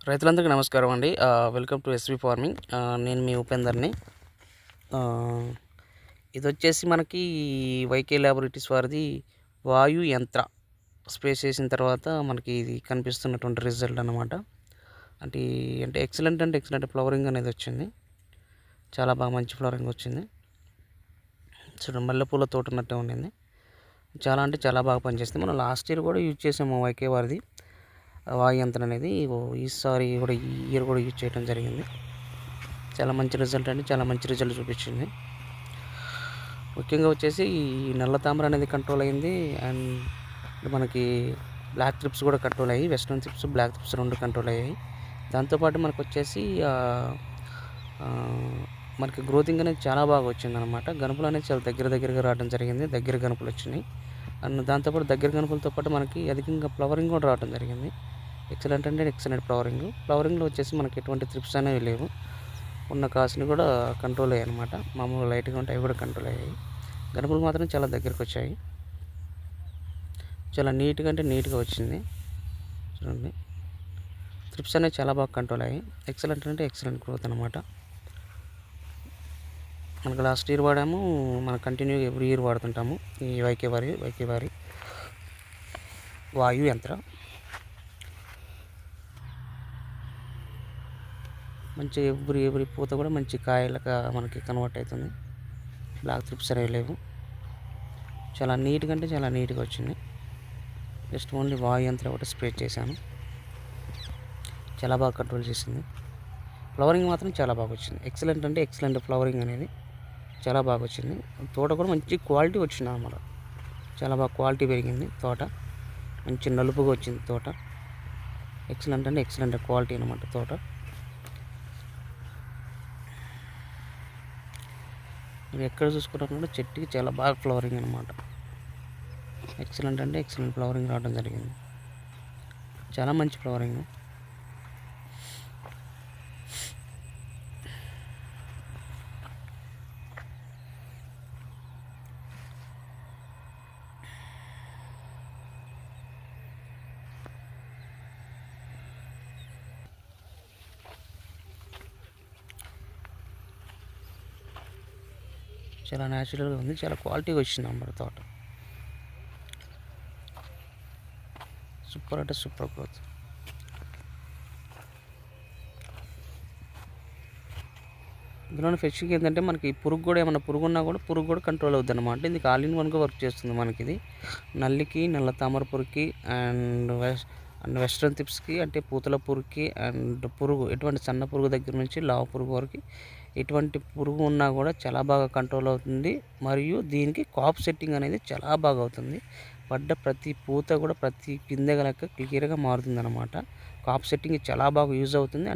రైతులందరికీ నమస్కారం అండి. Welcome to SV farming. నేను మీ ఉపేందర్ని. ఇది వచ్చేసి మనకి వైకే ల్యాబొరేటరీస్ వారిది వాయు యంత్ర స్ప్రే చేసిన తర్వాత మనకి ఇది కనిపిస్తున్నటువంటి రిజల్ట్ అనమాట. అంటే ఎక్సలెంట్ ఫ్లవరింగ్ అనేది వచ్చింది. చాలా బాగా మంచి ఫ్లవరింగ్ వచ్చింది. చూడండి, మల్లెపూల తోట ఉన్నట్టే ఉండింది. చాలా బాగా పనిచేస్తుంది. మనం లాస్ట్ ఇయర్ కూడా యూజ్ చేసాము వైకే వారిది వాయు యంత్రం అనేది. ఈసారి కూడా ఈ ఇయర్ కూడా యూజ్ చేయడం జరిగింది. చాలా మంచి రిజల్ట్ అండి, చాలా మంచి రిజల్ట్ చూపించింది. ముఖ్యంగా వచ్చేసి ఈ నల్ల తామర అనేది కంట్రోల్ అయింది. అండ్ మనకి బ్లాక్ త్రిప్స్ కూడా కంట్రోల్ అయ్యి, వెస్ట్రన్ త్రిప్స్, బ్లాక్ త్రిప్స్ రెండు కంట్రోల్ అయ్యాయి. దాంతోపాటు మనకు వచ్చేసి మనకి గ్రోతింగ్ అనేది చాలా బాగా వచ్చింది అనమాట. గనుపులు అనేది చాలా దగ్గరగా రావడం జరిగింది. దగ్గర గనుపులు వచ్చినాయి. అండ్ దాంతోపాటు దగ్గర గనుపులతో పాటు మనకి అధికంగా ఫ్లవరింగ్ కూడా రావడం జరిగింది. ఎక్సలెంట్ ఫ్లవరింగ్లో వచ్చేసి మనకి ఎటువంటి త్రిప్స్ అనేవి లేవు. ఉన్న కాసుని కూడా కంట్రోల్ అయ్యాయి అనమాట. మామూలుగా లైట్గా ఉంటాయి, అవి కూడా కంట్రోల్ అయ్యాయి. గనుపులు మాత్రం చాలా దగ్గరకు వచ్చాయి. చాలా నీట్గా వచ్చింది. చూడండి, త్రిప్స్ అనేవి చాలా బాగా కంట్రోల్ అయ్యాయి. ఎక్సలెంట్ గ్రోత్ అనమాట. మనకు లాస్ట్ ఇయర్ వాడాము, మనం కంటిన్యూగా ఎవ్రీ ఇయర్ వాడుతుంటాము ఈ వైకే వారి వాయు యంత్ర. మంచి ఎవ్రీ పూత కూడా మంచి కాయలుగా మనకి కన్వర్ట్ అవుతుంది. బ్లాక్ త్రిప్స్ అనేవి లేవు. చాలా నీట్గా వచ్చింది. జస్ట్ ఓన్లీ వాయు యంత్రం ఒకటి స్ప్రే చేశాను. చాలా బాగా కంట్రోల్ చేసింది. ఫ్లవరింగ్ మాత్రం చాలా బాగా వచ్చింది. ఎక్సలెంట్ ఫ్లవరింగ్ అనేది చాలా బాగా వచ్చింది. తోట కూడా మంచి క్వాలిటీ వచ్చింది అన్నమాట. చాలా బాగా క్వాలిటీ పెరిగింది తోట. మంచి నలుపుగా వచ్చింది తోట. ఎక్సలెంట్ క్వాలిటీ అనమాట తోట. మీరు ఎక్కడ చూసుకున్నా కూడా చెట్టుకి చాలా బాగా ఫ్లవరింగ్ అనమాట. ఎక్సలెంట్ ఫ్లవరింగ్ రావడం జరిగింది. చాలా మంచి ఫ్లవరింగ్. చాలా న్యాచురల్గా ఉంది. చాలా క్వాలిటీగా వచ్చింది అన్నమాట తోట. Super growth. ఇందులోని ఫెషింగ్ ఏంటంటే మనకి పురుగు కూడా ఏమైనా పురుగు కూడా కంట్రోల్ అవుతుంది అనమాట. ఇది ఆల్ ఇన్ వన్గా వర్క్ చేస్తుంది మనకి. ఇది నల్లికి, నల్ల తామర పురుగుకి అండ్ వెస్ట్రన్ టిప్స్కి, అంటే పూతల పురుగుకి అండ్ ఎటువంటి సన్న పురుగు దగ్గర నుంచి లావు పురుగు వరకు ఎటువంటి పురుగు ఉన్నా కూడా చాలా బాగా కంట్రోల్ అవుతుంది. మరియు దీనికి కాప్ సెట్టింగ్ అనేది చాలా బాగా అవుతుంది. పడ్డ ప్రతి పూత కూడా ప్రతి కింద లెక్క క్లియర్గా మారుతుంది అనమాట. కాప్ సెట్టింగ్ చాలా బాగా యూజ్ అవుతుంది.